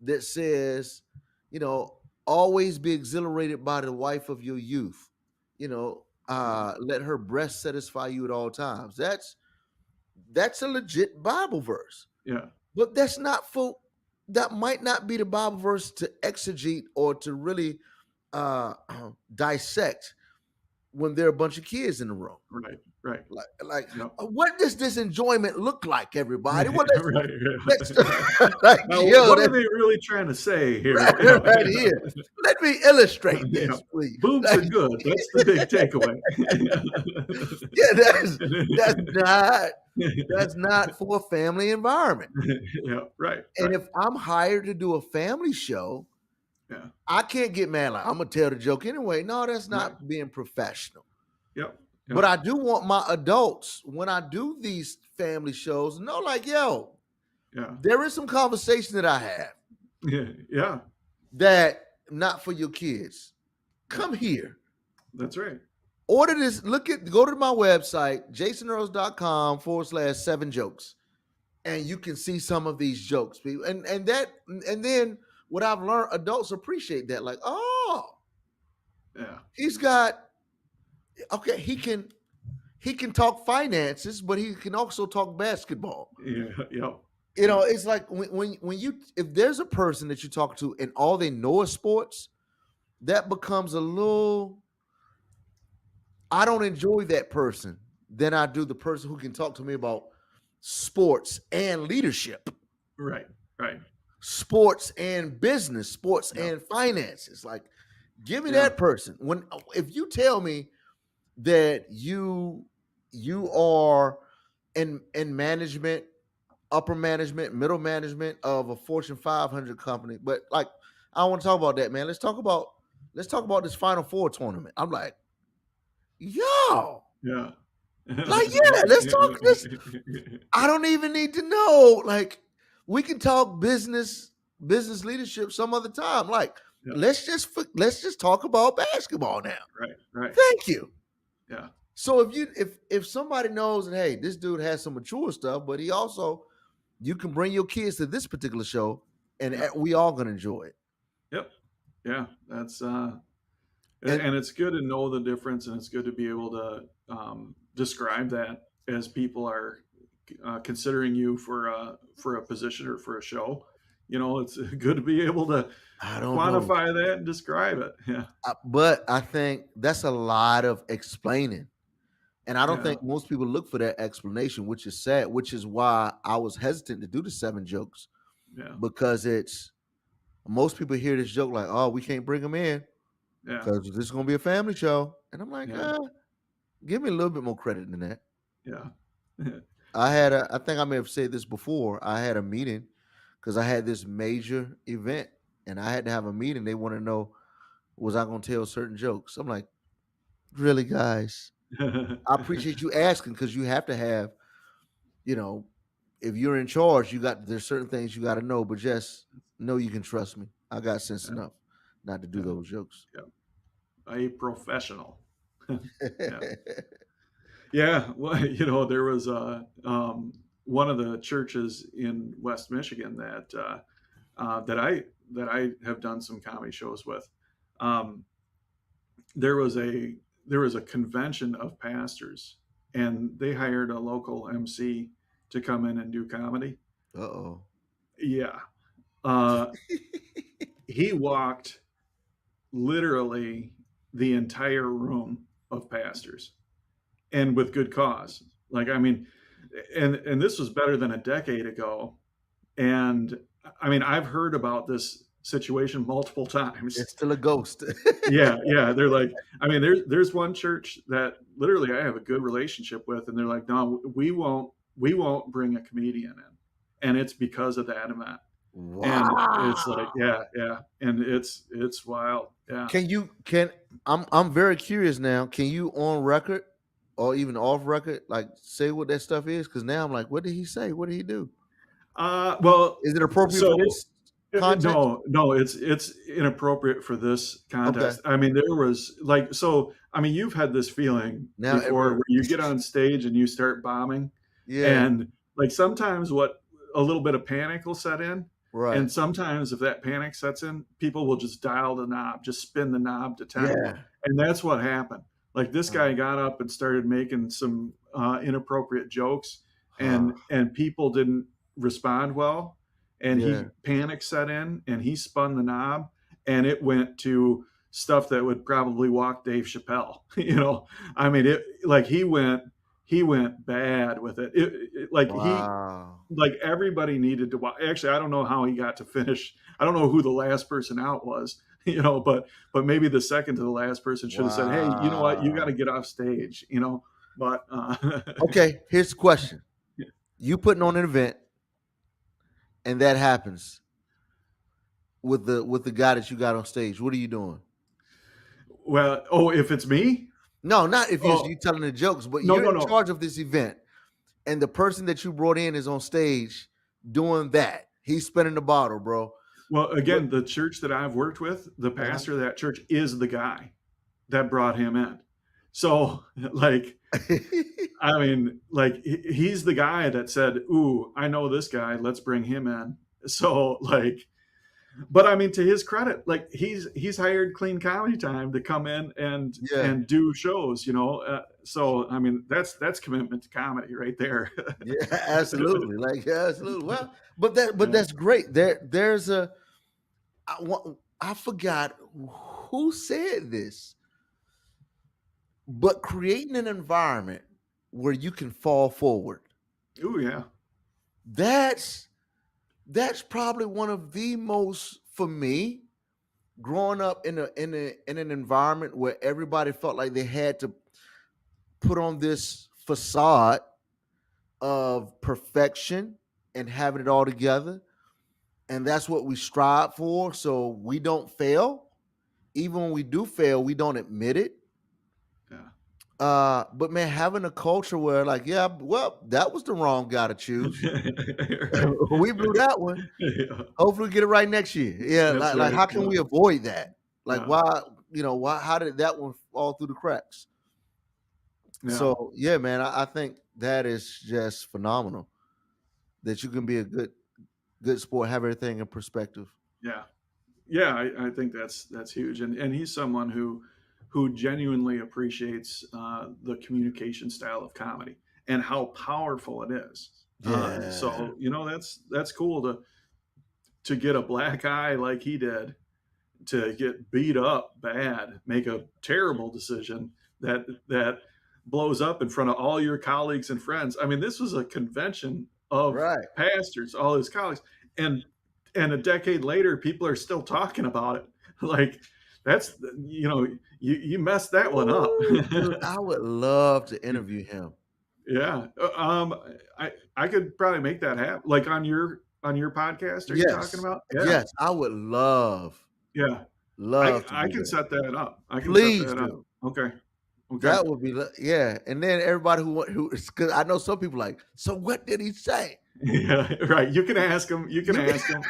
that says, you know, always be exhilarated by the wife of your youth. You know, let her breast satisfy you at all times. That's a legit Bible verse. Yeah. But that's not for that might not be the Bible verse to exegete or to really uh dissect when there are a bunch of kids in the room. Right. Right. Like Yep. what does this enjoyment look like, everybody? Well, Right. let's Yeah. like Now, yo, what are that's they really trying to say here? right here. Let me illustrate Yeah. this, please. Boobs are Like, good. That's the big takeaway. yeah, that's not for a family environment. Yeah. Right. And Right. if I'm hired to do a family show, Yeah. I can't get mad like I'm gonna tell the joke anyway. No, that's Right. not being professional. Yep. But Yep. I do want my adults, when I do these family shows, know like, yo, Yeah. there is some conversation that I have Yeah. that not for your kids. Come here. That's right. Order this. Go to my website, jasonearls.com/7 jokes. And you can see some of these jokes, people. And then what I've learned, adults appreciate that. Like, oh, Yeah. he's got okay, he can talk finances, but he can also talk basketball. Yeah. Yep. You know, it's like when you if there's a person that you talk to and all they know is sports, that becomes a little. I don't enjoy that person than I do the person who can talk to me about sports and leadership, Right. Right. sports and business, sports Yep. and finances. Like, give me Yeah. that person. If you tell me that you are in management, upper management, middle management of a Fortune 500 company, but like I don't want to talk about that, man. Let's talk about this Final Four tournament. I'm like, yo, Yeah. like yeah, let's talk this. I don't even need to know. Like, we can talk business leadership some other time. Like, Yeah. let's just talk about basketball now. Right. Right. Thank you. Yeah. So if somebody knows that, hey, this dude has some mature stuff, but he also, you can bring your kids to this particular show, and Yeah. we all gonna enjoy it. Yep. Yeah. That's And- and it's good to know the difference, and it's good to be able to describe that as people are considering you for a position or for a show. You know, it's good to be able to I don't know. quantify that and describe it. Yeah. But I think that's a lot of explaining. And I don't Yeah. think most people look for that explanation, which is sad, which is why I was hesitant to do the 7 jokes, Yeah. because most people hear this joke like, oh, we can't bring them in Yeah. because this is going to be a family show. And I'm like, Yeah. give me a little bit more credit than that. Yeah. I think I may have said this before. I had a meeting because I had this major event and I had to have a meeting. They want to know, was I going to tell certain jokes? I'm like, really, guys? I appreciate you asking, because you have to have, you know, if you're in charge, there's certain things you got to know, but just know you can trust me. I got sense Yeah. enough not to do Yeah. those jokes. A professional. Yeah. Yeah. Well, you know, there was one of the churches in West Michigan that I have done some comedy shows with. There was a convention of pastors, and they hired a local MC to come in and do comedy. Uh-oh. Yeah. He walked literally the entire room of pastors, and with good cause. Like, I mean, and this was better than a decade ago. And I mean, I've heard about this situation multiple times. It's still a ghost. Yeah. They're like, I mean, there's one church that literally I have a good relationship with, and they're like, no, we won't we won't bring a comedian in, and it's because of that event. And it's like, Wow. yeah, and it's wild. Yeah. I'm very curious now. Can you on record or even off record like say what that stuff is? Because now I'm like, what did he say? What did he do? Well, Is it appropriate for so this context? no, it's inappropriate for this Okay. context. I mean, there was like, so I mean, you've had this feeling Now before where you get on stage and you start bombing, yeah, and like sometimes what a little bit of panic will set in, right. and sometimes if that panic sets in, people will just dial the knob, just spin the knob to 10, Yeah. and that's what happened. Like this Uh, guy got up and started making some inappropriate jokes, huh. and people didn't respond well, and Yeah. he panic set in and he spun the knob, and it went to stuff that would probably walk Dave Chappelle. I mean, it like he went bad with it. Like Wow. like everybody needed to watch. Actually, I don't know how he got to finish. I don't know who the last person out was, but maybe the second to the last person should have said, "Hey, you know what? You got to Wow. get off stage." But Okay, here's the question. You putting on an event and that happens with the guy that you got on stage. What are you doing? well, oh, if it's me, No, not if oh you telling the jokes, but no, you're no, in no. charge of this event, and the person that you brought in is on stage doing that. He's spinning the bottle, bro. Well, What? again, the church that I've worked with, the Uh-huh. pastor of that church is the guy that brought him in. So, like, I mean, like he's the guy that said, "Ooh, I know this guy. Let's bring him in." So, like, but I mean, to his credit, like he's hired Clean Comedy Time to come in and Yeah, and do shows. So, I mean, that's commitment to comedy right there. yeah, absolutely. Like, yeah, absolutely. Well, but Yeah. that's great. There's a I forgot who said this, but creating an environment where you can fall forward. Ooh, yeah. That's that's probably one of the most for me growing up in an environment where everybody felt like they had to put on this facade of perfection and having it all together, and that's what we strive for, so we don't fail. Even when we do fail, we don't admit it. Yeah. But man, having a culture where like, yeah, well, that was the wrong guy to choose. Right. We blew that one. Yeah. Hopefully we get it right next year. Yeah, That's like right. how can Yeah. we avoid that? Like Yeah. why, why how did that one fall through the cracks? Yeah. So yeah, man, I think that is just phenomenal that you can be a good sport, have everything in perspective. Yeah. Yeah. I think that's huge, and he's someone who genuinely appreciates the communication style of comedy and how powerful it is. Yeah. So that's cool to get a black eye like he did, to get beat up bad, make a terrible decision that blows up in front of all your colleagues and friends. I mean, this was a convention of Right. pastors, all his colleagues, and a decade later, people are still talking about it. Like that's you messed that one up. Ooh, dude, I would love to interview him. Yeah, I could probably make that happen. Like on your podcast, are you talking Yes. about? Yeah, Yes, I would yeah. I love to I do can that. set that up. I can set Please that up. do. Okay. Okay. That would be yeah. And then everybody who because I know some people like, so what did he say? Yeah, right. You can ask him. You can You can ask him.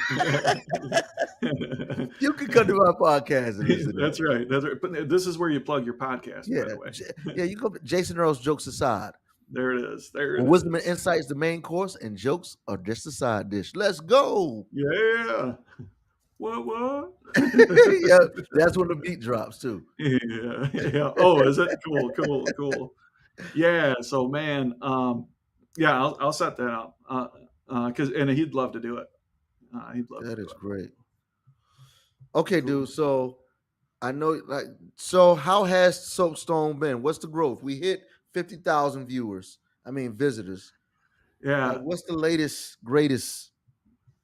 you can come to my podcast and listen to That's it. right. That's right. But this is where you plug your podcast, by Yeah. the way. Yeah, you go Jason Earl's jokes aside. There it is. There Well, it wisdom and is. insight is the main course, and jokes are just a side dish. Let's go. Yeah. What? Yeah, that's when the beat drops too. Yeah. Yeah. Oh, is it cool? Cool. Cool. Yeah. So, man, yeah, I'll set that up. And he'd love to do it. He'd love to That do is it. great. Okay, Cool. dude. So I know, like, so how has Soapstone been? What's the growth? We hit 50,000 viewers. I mean, visitors. Like, Yeah. what's the latest, greatest?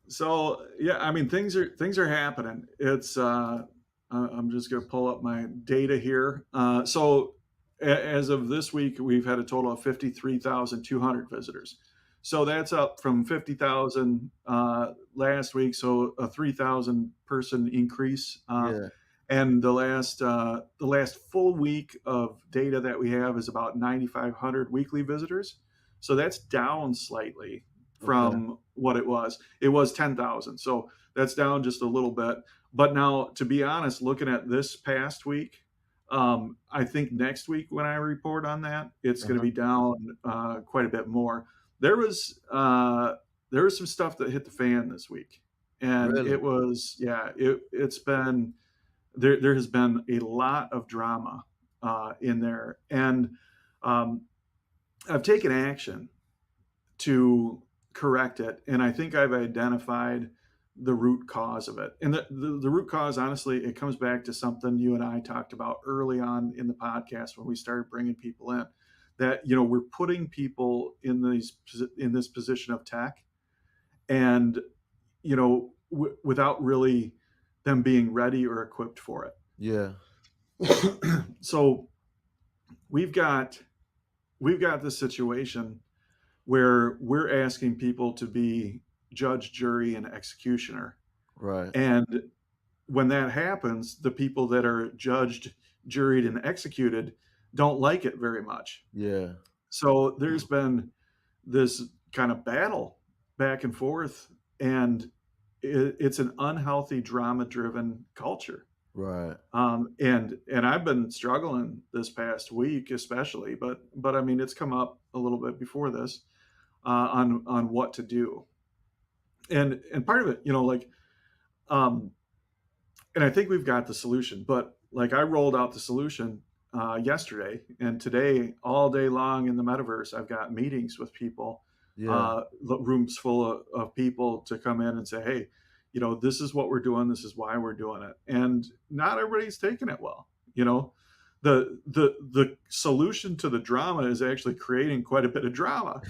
So yeah, I mean things are happening. I'm just going to pull up my data here. So as of this week, we've had a total of 53,200 visitors. So that's up from 50,000 last week, so a 3,000 person increase. Yeah. And the last full week of data that we have is about 9,500 weekly visitors. So that's down slightly Okay. from what it was. It was 10,000, so that's down just a little bit. But now, to be honest, looking at this past week, I think next week when I report on that, it's going to Uh-huh. be down quite a bit more. There was uh, there was some stuff that hit the fan this week, and Really? it was, yeah, it's been there has been a lot of drama in there, and um, I've taken action to correct it, and I think I've identified the root cause of it. And the root cause, honestly, it comes back to something you and I talked about early on in the podcast when we started bringing people in. That, we're putting people in this position of tech, and without really them being ready or equipped for it. Yeah. So we've got this situation where we're asking people to be judge, jury, and executioner. Right. And when that happens, the people that are judged, juried, and executed don't like it very much. Yeah. So there's been this kind of battle back and forth, and it's an unhealthy, drama-driven culture. Right. And I've been struggling this past week, especially, but I mean, it's come up a little bit before this on what to do, and part of it, um, and I think we've got the solution. But like, I rolled out the solution yesterday, and today, all day long in the metaverse, I've got meetings with people, Yeah. rooms full of people to come in and say, hey, this is what we're doing. This is why we're doing it. And not everybody's taking it well. The solution to the drama is actually creating quite a bit of drama.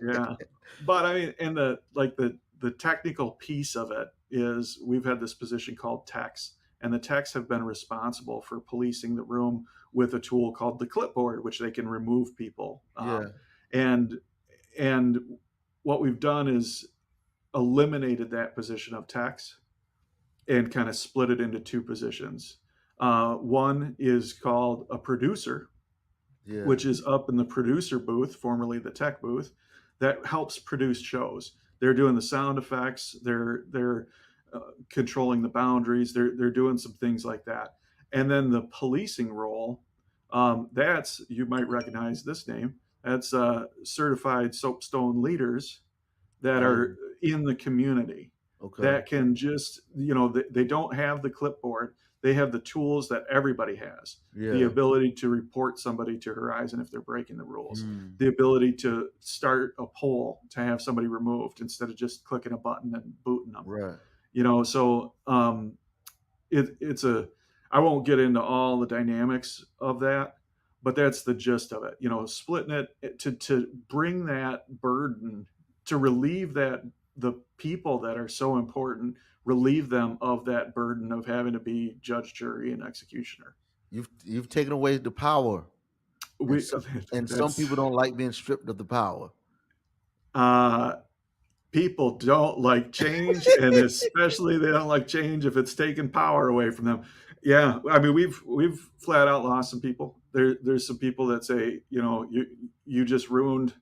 Yeah. But I mean, and the technical piece of it is we've had this position called techs, and the techs have been responsible for policing the room with a tool called the clipboard, which they can remove people. Yeah. And and what we've done is eliminated that position of techs and kind of split it into two positions. One is called a producer, Yeah. which is up in the producer booth, formerly the tech booth, that helps produce shows. They're doing the sound effects. They're controlling the boundaries. They're doing some things like that. And then the policing role, that's, you might recognize this name. That's certified soapstone leaders that are Oh, in the community okay. that can just, they don't have the clipboard. They have the tools that everybody has, the Yeah. ability to report somebody to Horizon if they're breaking the rules, Mm. the ability to start a poll to have somebody removed instead of just clicking a button and booting them. Right. So it's I won't get into all the dynamics of that, but that's the gist of it. Splitting it to bring that burden, to relieve that, the people that are so important, relieve them of that burden of having to be judge, jury, and executioner. You've taken away the power, and We some that's people don't like being stripped of the power. uh People don't like change, and especially they don't like change if it's taking power away from them. Yeah, I mean, we've flat out lost some people. There's some people that say, you just ruined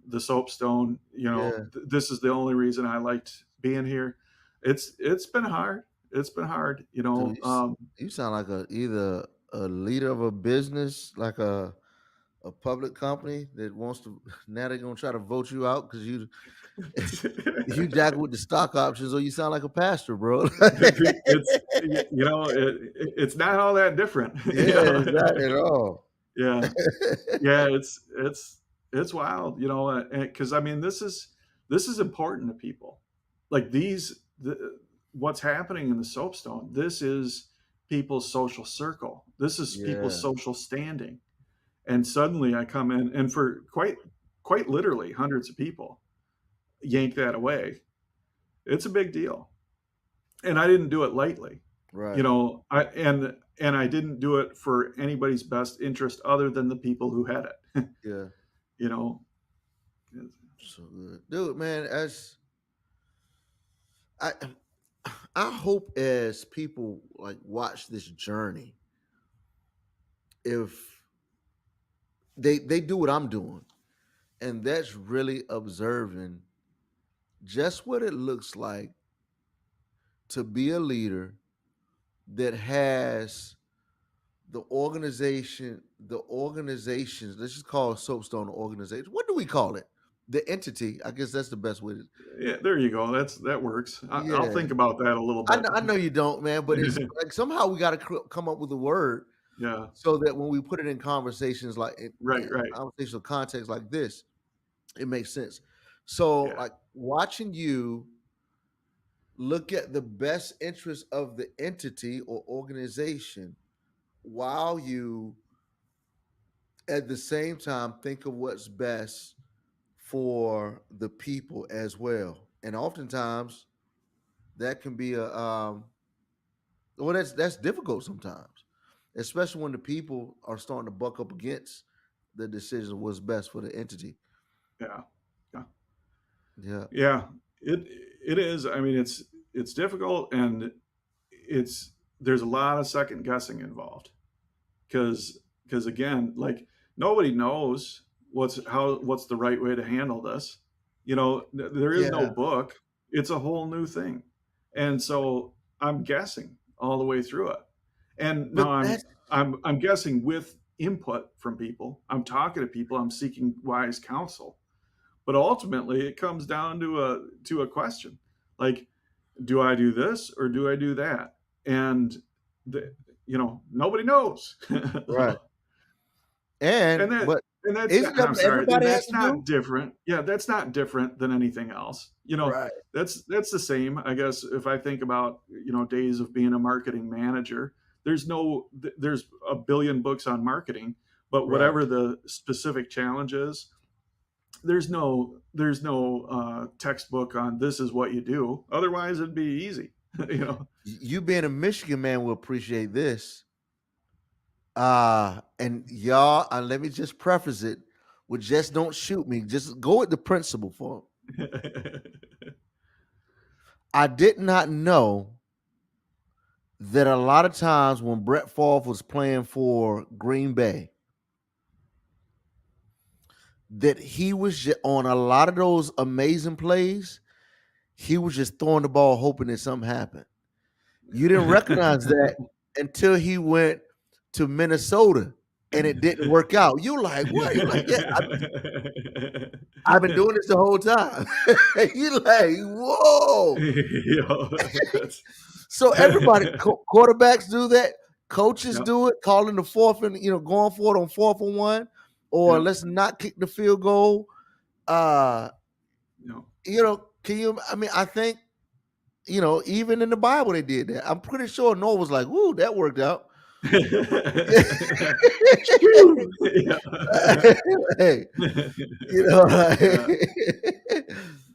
the soapstone. Yeah. This is the only reason I liked being here. It's been hard. It's been hard. So you sound like either a leader of a business, like a public company that wants to. Now they're gonna try to vote you out because you jack with the stock options, or you sound like a pastor, bro. it's it's not all that different. Yeah, it's not at all. Yeah. Yeah, it's wild, because I mean, this is important to people. Like, what's happening in the soapstone, this is people's social circle. This is people's Yeah. social standing. And suddenly I come in, and for quite literally hundreds of people yank that away. It's a big deal. And I didn't do it lightly. Right. And I didn't do it for anybody's best interest other than the people who had it. Yeah. you know. So good, dude, man. I I hope as people like watch this journey, if they do what I'm doing, and that's really observing just what it looks like to be a leader that has the organizations, let's just call Soapstone an organization. What do we call it? The entity. I guess that's the best way to. Yeah, there you go. That works. I'll Yeah. think about that a little I bit. know, I know you don't, man, but it's like somehow we got to come up with a word Yeah. so that when we put it in conversations like Right. in Right. conversational context like this, it makes sense. So, Yeah. like watching you look at the best interest of the entity or organization while you at the same time think of what's best for the people as well. And oftentimes that can be a well that's difficult sometimes, especially when the people are starting to buck up against the decision of what's best for the entity. Yeah. Yeah. Yeah. Yeah. It it is. I mean, it's difficult, and there's a lot of second guessing involved, because again, like, nobody knows what's the right way to handle this. There is no Yeah. book. It's a whole new thing, and so I'm guessing all the way through it. And But now that's I'm guessing with input from people. I'm talking to people. I'm seeking wise counsel. But ultimately, it comes down to a question, like, do I do this or do I do that? And the, nobody knows. right. And and that but and that's isn't that I'm what sorry, and everybody has that's to do? not different. Yeah, that's not different than anything else. Right. That's the same, I guess. If I think about days of being a marketing manager, there's a billion books on marketing, but Right. whatever the specific challenge is, there's no textbook on this is what you do. Otherwise, it'd be easy. you know. You being a Michigan man will appreciate this. And y'all, let me just preface it with just don't shoot me. Just go with the principle for it. I did not know that a lot of times when Brett Favre was playing for Green Bay, that he was on a lot of those amazing plays, he was just throwing the ball hoping that something happened. You didn't recognize that until he went to Minnesota and it didn't work out. You're like, what? You're like, yeah, I've been doing this the whole time. You're like, whoa. So everybody, quarterbacks do that. Coaches Yep. do it, calling the fourth and going for it on 4th and 1, or Yep. let's not kick the field goal. Can you? I mean, I think even in the Bible they did that. I'm pretty sure Noah was like, "Woo, that worked out." Hey,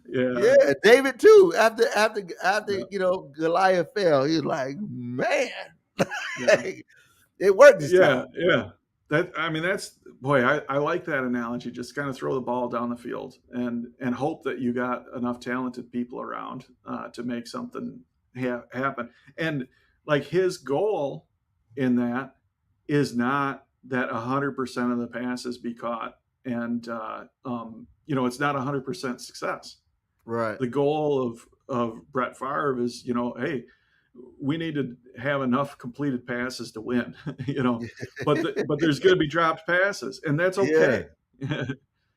yeah, David too. After Goliath fell, he was like, "Man, it worked this time." Yeah. That's boy. I like that analogy. Just kind of throw the ball down the field and hope that you got enough talented people around to make something happen. And like, his goal in that is not that 100% of the passes be caught, and it's not 100% success. Right. The goal of Brett Favre is, hey, we need to have enough completed passes to win, but there's going to be dropped passes, and that's okay. Yeah.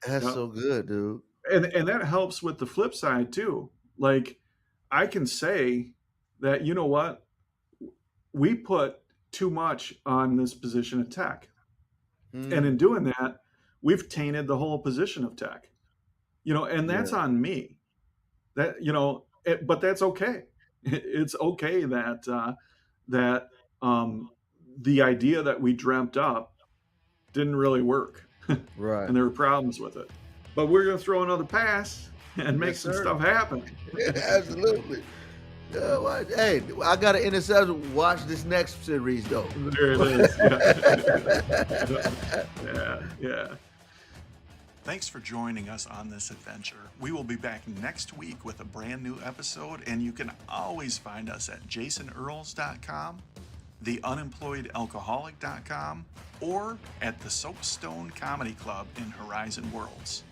That's so good, dude. And that helps with the flip side too. Like, I can say that, you know what, we put too much on this position of tech. And in doing that, we've tainted the whole position of tech, and that's on me. That, but that's okay. It's okay that the idea that we dreamt up didn't really work. Right. And there were problems with it. But we're going to throw another pass and make some stuff happen. Absolutely. Hey, I got an interception. Watch this next series, though. There it is. Yeah. Yeah. Thanks for joining us on this adventure. We will be back next week with a brand new episode, and you can always find us at jasonearls.com, theunemployedalcoholic.com, or at the Soapstone Comedy Club in Horizon Worlds.